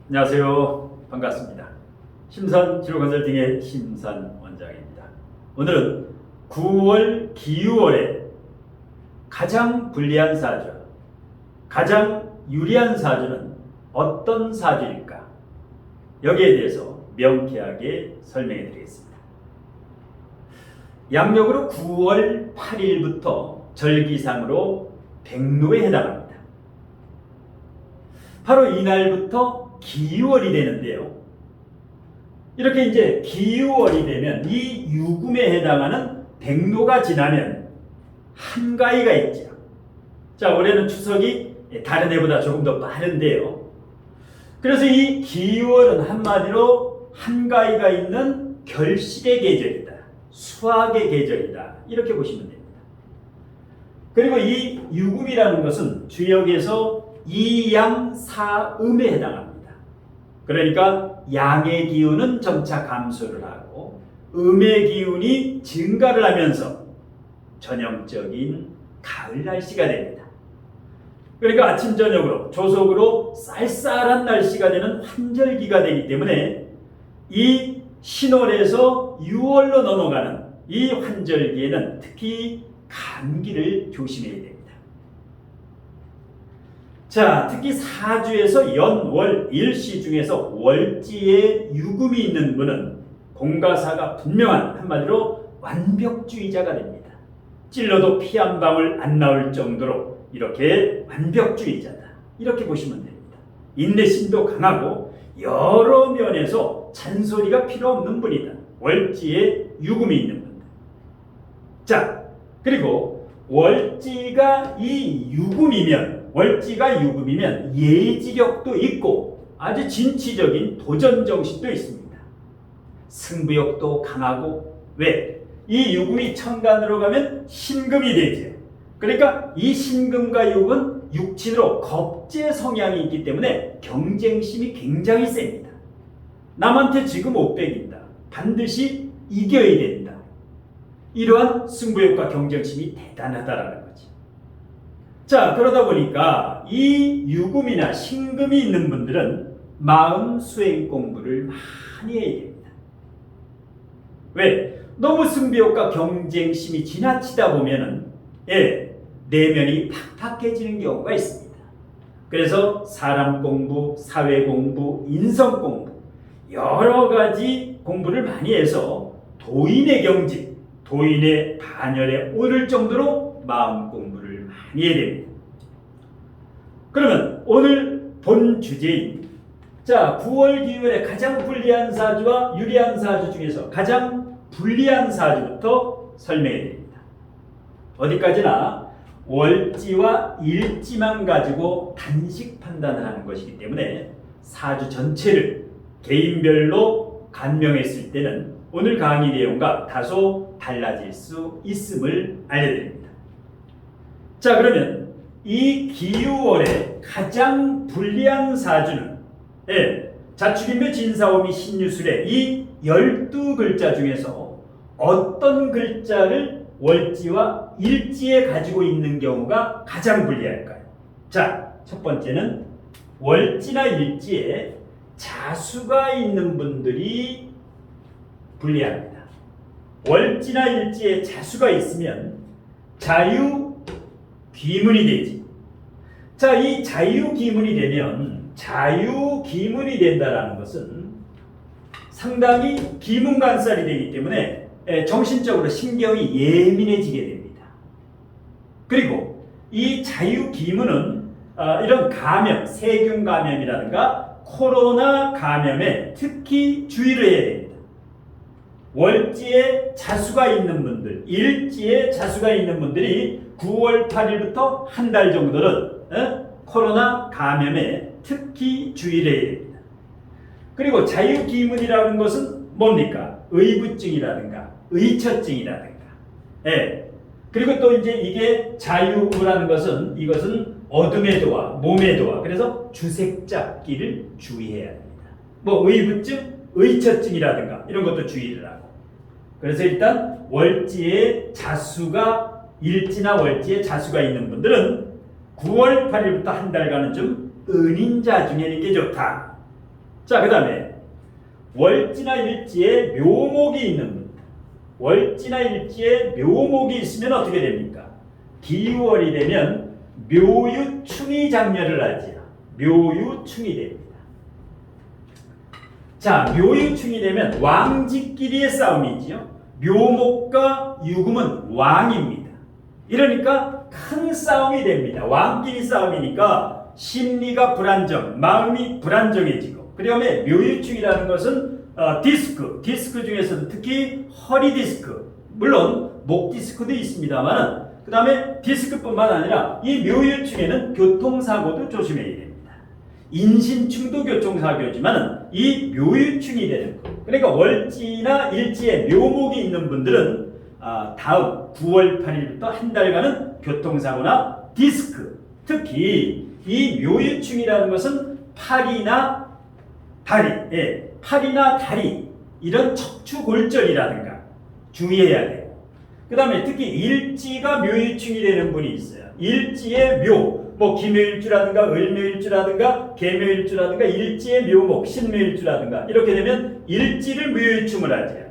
안녕하세요. 반갑습니다. 심산 치료컨설팅의 심산 원장입니다. 오늘은 9월 기유월에 가장 불리한 사주, 가장 유리한 사주는 어떤 사주일까? 여기에 대해서 명쾌하게 설명해 드리겠습니다. 양력으로 9월 8일부터 절기상으로 백로에 해당합니다. 바로 이날부터 기유월이 되는데요. 이렇게 이제 기유월이 되면 이 유금에 해당하는 백로가 지나면 한가위가 있죠. 자, 올해는 추석이 다른 해보다 조금 더 빠른데요. 그래서 이 기유월은 한마디로 한가위가 있는 결실의 계절이다. 수확의 계절이다. 이렇게 보시면 됩니다. 그리고 이 유금이라는 것은 주역에서 이양사음에 해당합니다. 그러니까 양의 기운은 점차 감소를 하고 음의 기운이 증가를 하면서 전형적인 가을 날씨가 됩니다. 그러니까 아침 저녁으로 조석으로 쌀쌀한 날씨가 되는 환절기가 되기 때문에 이 신월에서 6월로 넘어가는 이 환절기에는 특히 감기를 조심해야 됩니다. 자, 특히 사주에서 연, 월, 일시 중에서 월지에 유금이 있는 분은 공과사가 분명한 한마디로 완벽주의자가 됩니다. 찔러도 피 한 방울 안 나올 정도로 이렇게 완벽주의자다. 이렇게 보시면 됩니다. 인내심도 강하고 여러 면에서 잔소리가 필요 없는 분이다. 월지에 유금이 있는 분들. 자, 그리고 월지가 유금이면 예지력도 있고 아주 진취적인 도전정신도 있습니다. 승부욕도 강하고 왜? 이 유금이 천간으로 가면 신금이 되죠. 그러니까 이 신금과 유금은 육친으로 겁제 성향이 있기 때문에 경쟁심이 굉장히 셉니다. 남한테 지금 못 배긴다. 반드시 이겨야 된다. 이러한 승부욕과 경쟁심이 대단하다라는 거지. 자, 그러다 보니까 이 유금이나 신금이 있는 분들은 마음 수행 공부를 많이 해야 됩니다. 왜? 너무 승부욕과 경쟁심이 지나치다 보면은 내면이 팍팍해지는 경우가 있습니다. 그래서 사람 공부, 사회 공부, 인성 공부 여러 가지 공부를 많이 해서 도인의 경지, 도인의 반열에 오를 정도로 마음 공부를 많이 해야 됩니다. 그러면 오늘 본 주제인 9월 기운의 가장 불리한 사주와 유리한 사주 중에서 가장 불리한 사주부터 설명해 드립니다. 어디까지나 월지와 일지만 가지고 단식 판단을 하는 것이기 때문에 사주 전체를 개인별로 간명했을 때는 오늘 강의 내용과 다소 달라질 수 있음을 알려드립니다. 자, 그러면 이 기유월의 가장 불리한 사주는 자축인묘 진사오미 신유술의 이 12글자 중에서 어떤 글자를 월지와 일지에 가지고 있는 경우가 가장 불리할까요? 자, 첫 번째는 월지나 일지에 자수가 있는 분들이 불리합니다. 월지나 일지에 자수가 있으면 자유귀문이 되지. 자, 이 자유귀문이 되면 자유귀문이 된다라는 것은 상당히 귀문간살이 되기 때문에 정신적으로 신경이 예민해지게 됩니다. 그리고 이 자유귀문은 이런 감염, 세균 감염이라든가 코로나 감염에 특히 주의를 해야 됩니다. 월지에 자수가 있는 분들, 일지에 자수가 있는 분들이 9월 8일부터 한 달 정도는 코로나 감염에 특히 주의를 해야 됩니다. 그리고 자유기문이라는 것은 뭡니까? 의부증이라든가 의처증이라든가. 그리고 또 이제 이게 자유라는 것은 이것은 어둠의 도화, 몸의 도화. 그래서 주색 잡기를 주의해야 됩니다. 뭐 의부증, 의처증이라든가 이런 것도 주의를 하고. 그래서 일단 월지에 자수가 일지나 월지에 자수가 있는 분들은 9월 8일부터 한 달간은 좀 은인자 중에 있는 게 좋다. 자, 그 다음에 월지나 일지에 묘목이 있는 분. 월지나 일지에 묘목이 있으면 어떻게 됩니까? 기월이 되면 묘유충이 장렬을 하지요. 묘유충이 됩니다. 자, 묘유충이 되면 왕직끼리의 싸움이지요. 묘목과 유금은 왕입니다. 이러니까 큰 싸움이 됩니다. 왕끼리 싸움이니까 심리가 불안정, 마음이 불안정해지고, 그 다음에 묘유충이라는 것은 디스크 중에서도 특히 허리 디스크, 물론 목 디스크도 있습니다만, 그 다음에 디스크뿐만 아니라 이 묘유충에는 교통사고도 조심해야 됩니다. 인신충도 교통사고지만 이 묘유충이 되는 거. 그러니까 월지나 일지에 묘목이 있는 분들은 다음 9월 8일부터 한 달간은 교통사고나 디스크, 특히 이 묘유충이라는 것은 팔이나 다리, 이런 척추골절이라든가 주의해야 돼요. 그 다음에 특히 일지가 묘유충이 되는 분이 있어요. 일지의 묘, 뭐 기묘일주라든가 을묘일주라든가 계묘일주라든가 일지의 묘목, 신묘일주라든가 이렇게 되면 일지를 묘유충을 하죠.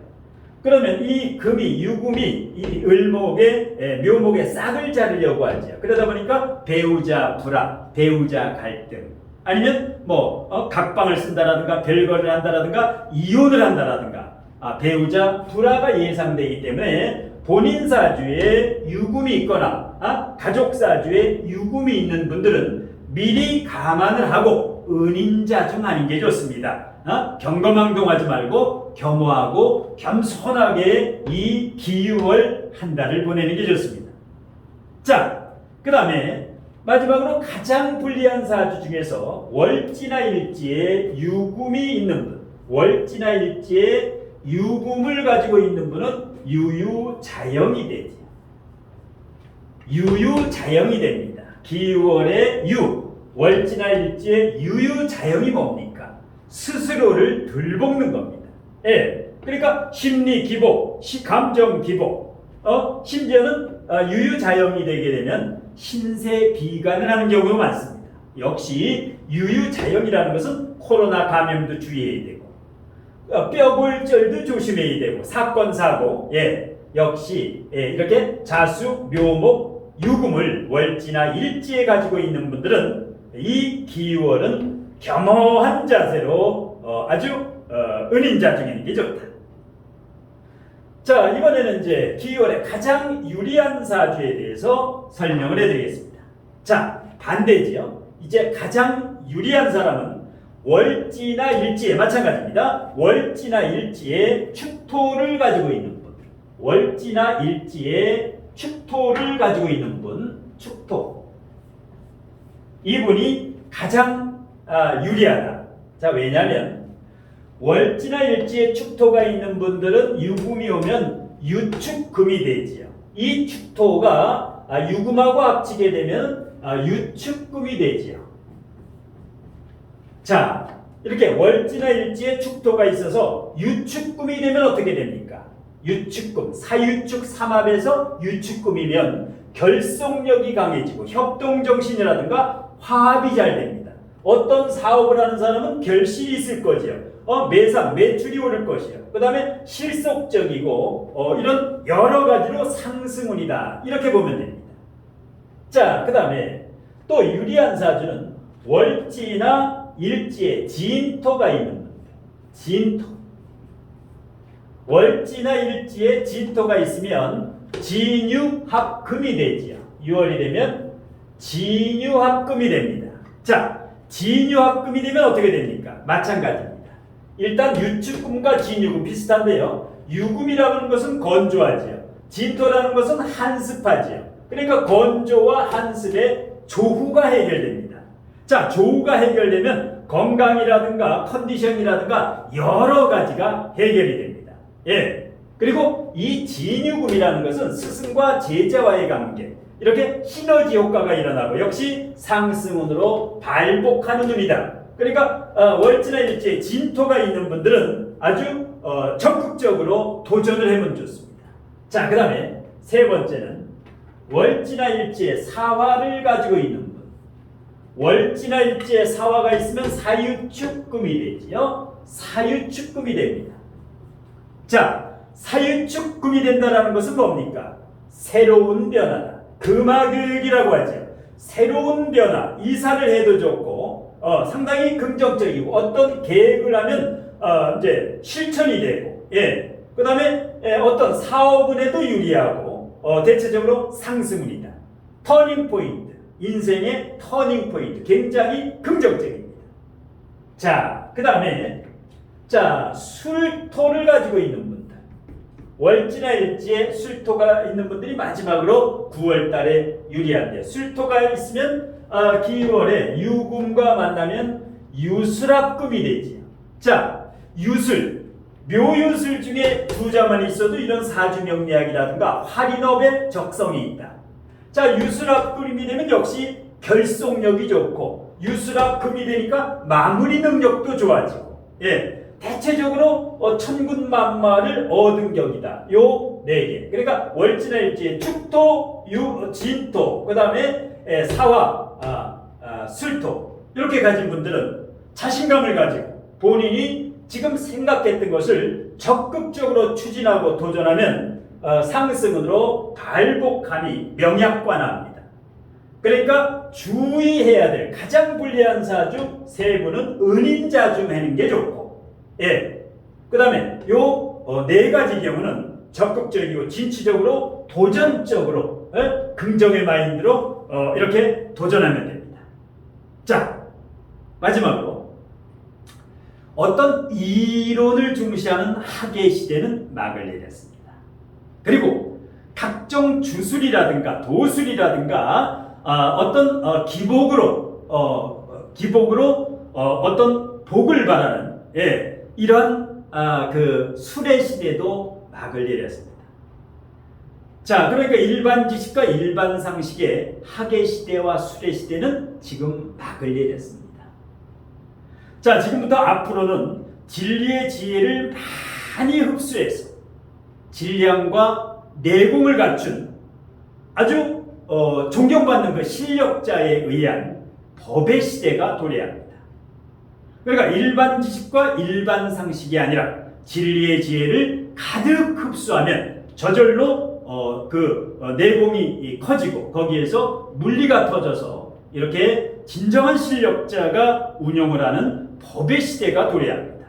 그러면 이 금이, 유금이 이 을목의 묘목에 싹을 자르려고 하죠. 그러다 보니까 배우자 불화, 배우자 갈등, 아니면 뭐 각방을 쓴다라든가 별거를 한다라든가 이혼을 한다라든가 배우자 불화가 예상되기 때문에 본인 사주에 유금이 있거나 가족 사주에 유금이 있는 분들은 미리 감안을 하고 은인자중 하는 게 좋습니다. 경거망동하지 말고 겸허하고 겸손하게 이 기유월 한 달을 보내는 게 좋습니다. 자, 그 다음에 마지막으로 가장 불리한 사주 중에서 월지나 일지에 유금이 있는 분, 월지나 일지에 유금을 가지고 있는 분은 유유자영이 되죠. 유유자영이 됩니다. 기월의 유, 월지나 일지에 유유자영이 뭡니까? 스스로를 들볶는 겁니다. 예, 그러니까 심리 기복, 감정 기복, 심지어는 유유자영이 되게 되면 신세 비관을 하는 경우가 많습니다. 역시 유유자영이라는 것은 코로나 감염도 주의해야 되고, 뼈골절도 조심해야 되고, 사건 사고, 역시 이렇게 자수, 묘목, 유금을 월지나 일지에 가지고 있는 분들은 이 기월은 겸허한 자세로 아주 은인자중에 게 좋다. 자, 이번에는 이제 기월의 가장 유리한 사주에 대해서 설명을 해드리겠습니다. 자, 반대지요. 이제 가장 유리한 사람은 월지나 일지에 마찬가지입니다. 월지나 일지에 축토를 가지고 있는 분, 월지나 일지에 축토를 가지고 있는 분, 축토. 이분이 가장 유리하다. 자, 왜냐하면 월지나 일지에 축토가 있는 분들은 유금이 오면 유축금이 되지요. 이 축토가 유금하고 합치게 되면 유축금이 되지요. 자, 이렇게 월지나 일지에 축토가 있어서 유축금이 되면 어떻게 됩니까? 유축금, 사유축 삼합에서 유축금이면 결속력이 강해지고 협동정신이라든가 화합이 잘 됩니다. 어떤 사업을 하는 사람은 결실이 있을 거지요. 매상, 매출이 오를 것이요. 그 다음에 실속적이고 이런 여러 가지로 상승운이다. 이렇게 보면 됩니다. 자, 그 다음에 또 유리한 사주는 월지나 일지에 진토가 있는 겁니다. 진토. 월지나 일지에 진토가 있으면 진유합금이 되지요. 6월이 되면 진유합금이 됩니다. 자, 진유합금이 되면 어떻게 됩니까? 마찬가지입니다. 일단 유축금과 진유금 비슷한데요. 유금이라는 것은 건조하지요. 진토라는 것은 한습하지요. 그러니까 건조와 한습의 조후가 해결됩니다. 자, 조후가 해결되면 건강이라든가 컨디션이라든가 여러 가지가 해결이 됩니다. 그리고 이 진유금이라는 것은 스승과 제자와의 관계, 이렇게 시너지 효과가 일어나고 역시 상승운으로 발복하는 운이다. 그러니까 월지나 일지에 진토가 있는 분들은 아주 적극적으로 도전을 해보면 좋습니다. 자, 그 다음에 세 번째는 월지나 일지에 사화를 가지고 있는 분. 월지나 일지에 사화를 가지고 있는 분. 자, 월지나 일지에 사화를 가지고 있는 분. 월지나 일지에 사화를 가지고 있는 분. 월지나 일지에 사화를 가지고 있는 분. 월지나 일지에 사화를 가지고 있는 분. 월지나 일지에 사화를 가지고 있는 분. 월지나 일지에 사화를 가지고 있는 분. 월지나 일지에 사화가 있으면 사유축금이 되지요. 사유축금이 됩니다. 자, 사유축금이 된다는 것은 뭡니까? 새로운 변화다. 금화극이라고 하죠. 새로운 변화, 이사를 해도 좋고 상당히 긍정적이고 어떤 계획을 하면 이제 실천이 되고 그 다음에 어떤 사업운에도 유리하고 대체적으로 상승운이다. 터닝 포인트, 인생의 터닝 포인트, 굉장히 긍정적입니다. 자, 그 다음에 자, 술토를 가지고 있는 분들, 월지나 일지에 술토가 있는 분들이 마지막으로 9월 달에 유리한데요. 술토가 있으면 기월에 유금과 만나면 유술합금이 되지요. 자, 유술, 묘유술 중에 두자만 있어도 이런 사주명리학이라든가 활인업의 적성이 있다. 자, 유술합금이 되면 역시 결속력이 좋고 유술합금이 되니까 마무리 능력도 좋아지고 대체적으로 천군만마를 얻은 격이다. 요 4개. 그러니까 월지나 일지에 축토, 진토, 그 다음에 사화, 술토 이렇게 가진 분들은 자신감을 가지고 본인이 지금 생각했던 것을 적극적으로 추진하고 도전하면 상승운으로 발복함이 명약관합니다. 그러니까 주의해야 될 가장 불리한 사주 세 분은 은인자중 하는 게 좋고 그 다음에 요 4가지 경우는 적극적이고 진취적으로 도전적으로 긍정의 마인드로 이렇게 도전하면 됩니다. 자, 마지막으로 어떤 이론을 중시하는 학예 시대는 막을 내렸습니다. 그리고 각종 주술이라든가 도술이라든가 어떤 기복으로 어떤 복을 바라는 이러한 그 술의 시대도 막을 내렸습니다. 자, 그러니까 일반 지식과 일반 상식의 학예 시대와 술의 시대는 지금 막을 내렸습니다. 자, 지금부터 앞으로는 진리의 지혜를 많이 흡수해서 진량과 내공을 갖춘 아주 존경받는 그 실력자에 의한 법의 시대가 도래합니다. 그러니까 일반 지식과 일반 상식이 아니라 진리의 지혜를 가득 흡수하면 저절로 내공이 커지고 거기에서 물리가 터져서 이렇게 진정한 실력자가 운영을 하는 법의 시대가 도래합니다.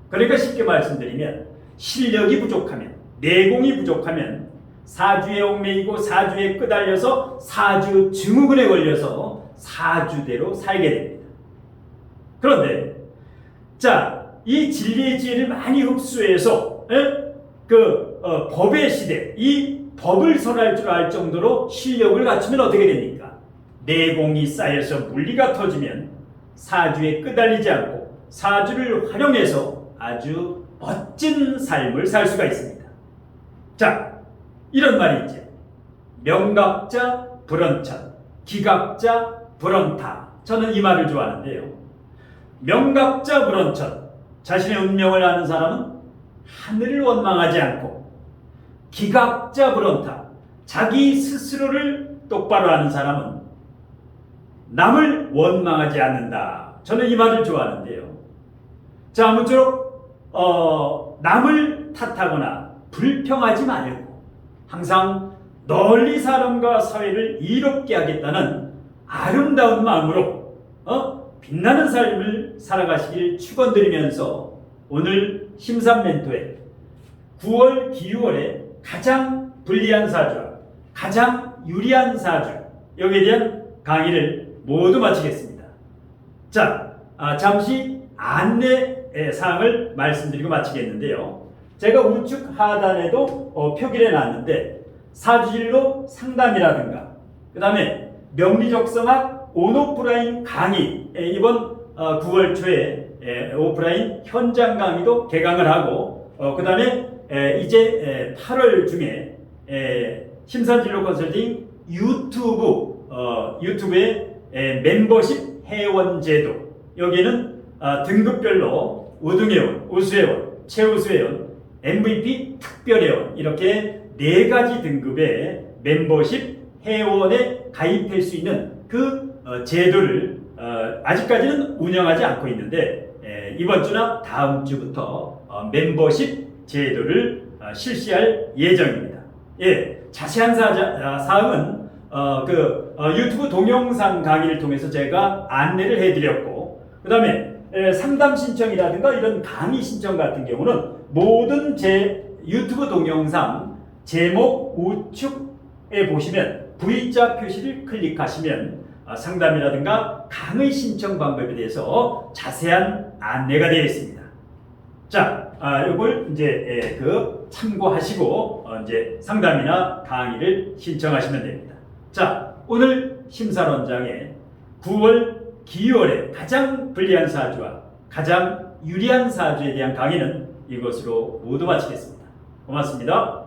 그러니까 쉽게 말씀드리면 실력이 부족하면, 내공이 부족하면 사주에 얽매이고 사주에 끄달려서 사주 증후군에 걸려서 사주대로 살게 됩니다. 그런데 자, 이 진리의 지혜를 많이 흡수해서 법의 시대, 이 법을 설할 줄 알 정도로 실력을 갖추면 어떻게 됩니까? 내공이 쌓여서 물리가 터지면 사주에 끄달리지 않고 사주를 활용해서 아주 멋진 삶을 살 수가 있습니다. 자, 이런 말이 있죠. 명각자 불언천, 기각자 불언타. 저는 이 말을 좋아하는데요. 명각자 불언천, 자신의 운명을 아는 사람은 하늘을 원망하지 않고, 기각자 불언타, 자기 스스로를 똑바로 아는 사람은 남을 원망하지 않는다. 저는 이 말을 좋아하는데요. 자, 아무쪼록 남을 탓하거나 불평하지 말고 항상 널리 사람과 사회를 이롭게 하겠다는 아름다운 마음으로 빛나는 삶을 살아가시길 축원드리면서 오늘 심산멘토의 9월 기유월에 가장 불리한 사주와 가장 유리한 사주 여기에 대한 강의를 모두 마치겠습니다. 자, 잠시 안내 사항을 말씀드리고 마치겠는데요. 제가 우측 하단에도 표기를 해놨는데 사주진로 상담이라든가 그 다음에 명리적성학 온오프라인 강의 이번 9월 초에 오프라인 현장 강의도 개강을 하고 그 다음에 이제 8월 중에 심산진로 컨설팅 유튜브에 멤버십 회원제도 여기에는 등급별로 우등회원, 우수회원, 최우수회원, MVP 특별회원 이렇게 4가지 등급의 멤버십 회원에 가입할 수 있는 그 제도를 아직까지는 운영하지 않고 있는데 이번 주나 다음 주부터 멤버십 제도를 실시할 예정입니다. 예, 자세한 사항은 유튜브 동영상 강의를 통해서 제가 안내를 해드렸고, 그 다음에 상담 신청이라든가 이런 강의 신청 같은 경우는 모든 제 유튜브 동영상 제목 우측에 보시면 V자 표시를 클릭하시면 상담이라든가 강의 신청 방법에 대해서 자세한 안내가 되어 있습니다. 자, 이걸 이제 참고하시고 이제 상담이나 강의를 신청하시면 됩니다. 자, 오늘 심사론장의 9월 기월의 가장 불리한 사주와 가장 유리한 사주에 대한 강의는 이것으로 모두 마치겠습니다. 고맙습니다.